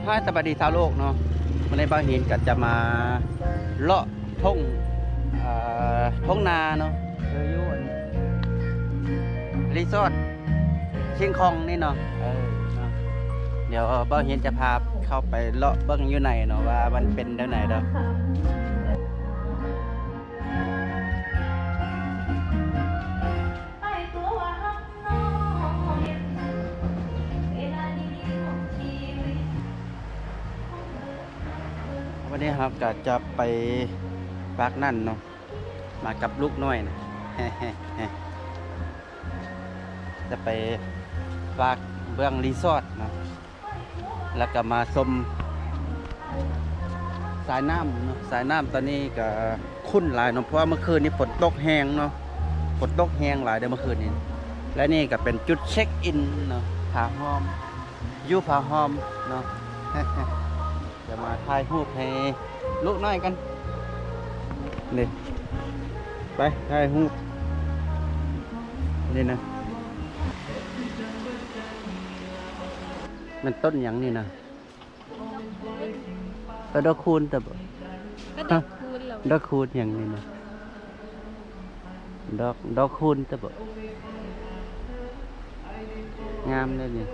ให้สวัสดีชาวโลกเนาะวันนี้บ้านหินก็จะมาเลาะทุ่งทุ่งนาเนาะอยู่รีสอร์ทชิงคองนี่เนาะเนาะเดี๋ยวบ้านหินจะพาเข้าไปเลาะเบิ้งอยู่ไหนเนาะว่ามันเป็นเท่าไหนเนาะวันนี้ครับก็จะไปปากนั่นเนาะมากับลูกน้อยนะ จะไปปากเบื้องรีสอร์ทนะแล้วก็มาชมสายน้ำเนาะสายน้ำตอนนี้ก็คุ้นหลายเนาะเพราะว่าเมื่อคืนนี้ฝนตกแห้งเนาะฝนตกแห้งหลายเดี๋ยวเมื่อคืนนี้และนี่ก็เป็นจุดเช็คอินเนาะผาหอมยูผาหอมเนาะ จะมาถ่ายรูปให้ลูกน้อยกันนี่ไปถ่ายรูปนี่นะมันต้นอย่างนี่นะก็ดอกคูณแต่บ่ก็ดอกคูณเหรอดอกคูณอย่างนี้นะดอกคูณแต่บ่งามเลยนี่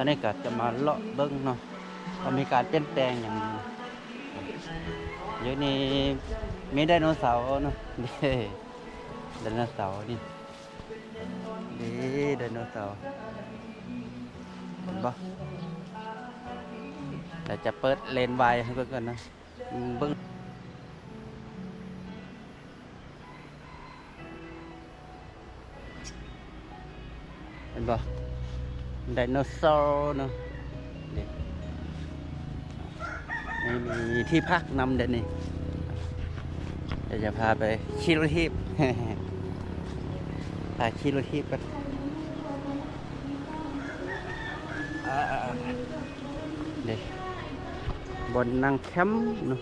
ตอนนี้ก็จะมาเลาะเบิ้งเนาะว่ามีการเปลี่ยนแปลงอย่างเดี๋ยวนี้มีไดโนเสาร์เนาะนี่ไดโนเสาร์นี่ไดโนเสาร์เห็นปะแต่จะเปิดเลนไวให้เบิ่งก่อนนะเบิ้งเห็นปะไดโนเสาร์เนาะนี่มีที่พักนำเด่นนี่เดี๋ยวจะพาไปขี่รถทีบ พาขี่รถทีบกันเด็กบนนั่งแคมป์เนาะ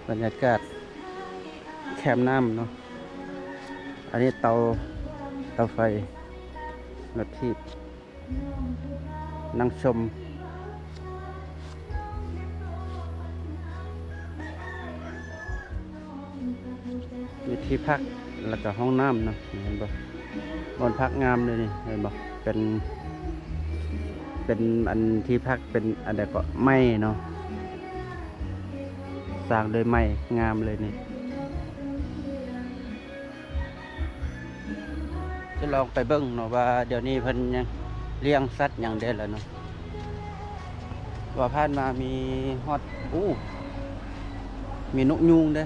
บรรยากาศแคมป์น้ำเนาะอันนี้เตาไฟรถทีบนั่งชมมีที่พักแล้วก็ห้องน้ำเนาะเห็นบ่บนพักงามเลยนี่เห็นบ่เป็นอันที่พักเป็นอันใดก็ไม้เนาะสร้างโดยไม้งามเลยนี่จะลองไปเบิ่งเนาะว่าเดี๋ยวนี้เพิ่นยังเลี้ยงสัตว์อย่างเด่นแล้วเนาะว่าผ่านมามีฮอดมีนกยูงเด้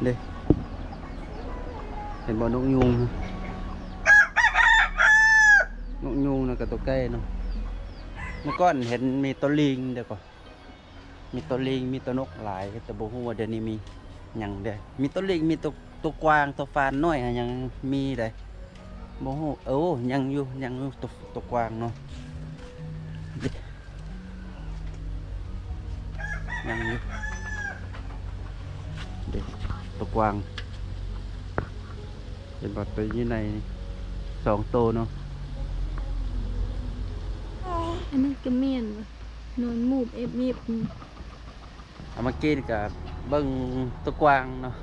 เด้เห็นบ่นกยูงนะกับตัวใกล้เนาะเมื่อก่อนเห็นมีตัวลิงเดี๋ยวก่อนมีตัวลิงมีตัวนกหลายแต่บ่ฮู้ว่าเดี๋ยวนี้มีหยังเด้มีตัวลิงมีตัวกวางตัวฟานน้อยยังมีได้บ่ฮู้ยังอยู่ตัวกวางเนาะยังอยู่เด็กตัวกวางเป็นบอดตัวยี่ใน2 ตัวเนาะอันนั้นก็เมียนวะนอนมูบเอฟมีบเอามากินกับเบิ้งตัวกวางเนาะ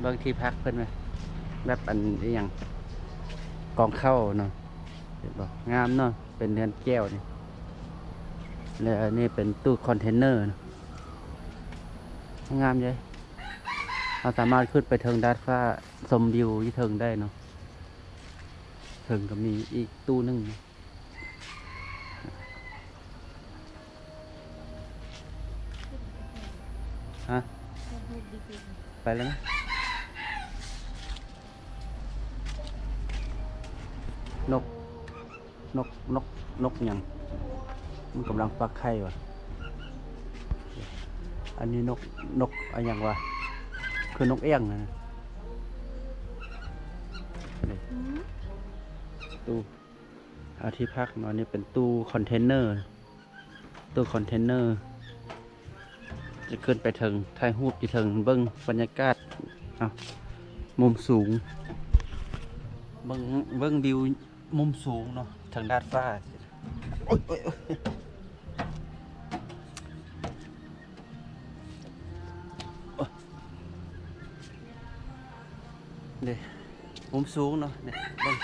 เบิ้งที่พักเพิ่นไหมแบบอันนี้อย่างกองเข้าเนาะเห็นบอกงามเนาะเป็นเรือนแก้วนี่แล้วอันนี้เป็นตู้คอนเทนเนอร์นะงามเลยเราสามารถขึ้นไปเทิงดาดฟ้าชมวิวที่เทิงได้เนาะเทิงก็มีอีกตู้นึงฮะไปแล้วนะนกยังมันกำลังฟักไข่วะอันนี้นกอะไรอย่างวะคือนกเอี้ยงนะตู้เอาที่พักเนาะนี่เป็นตู้คอนเทนเนอร์จะขึ้นไปถึงถ่ายรูปที่ถึงเบิ้งบรรยากาศเอา มุมสูงเบิ่งวิวมุมสูงเนาะทางด้านฟ้าโอ๊ยโอ๊ยโอ๊ยนี่มุมสูงเนาะเนี่ยเบิ่ง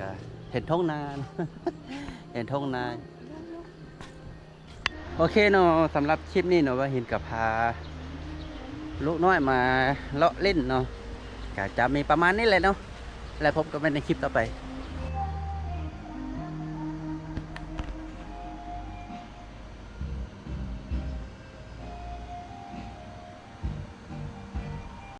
กะเห็นท้องนาเนาะ เห็นท้องนา โอเคเนาะสำหรับคลิปนี้เนาะว่าเห็นกับพาลูกน้อยมาเลาะเล่นเนาะกะจะมีประมาณนี้แหละเนาะแล้วพบกันในคลิปต่อไป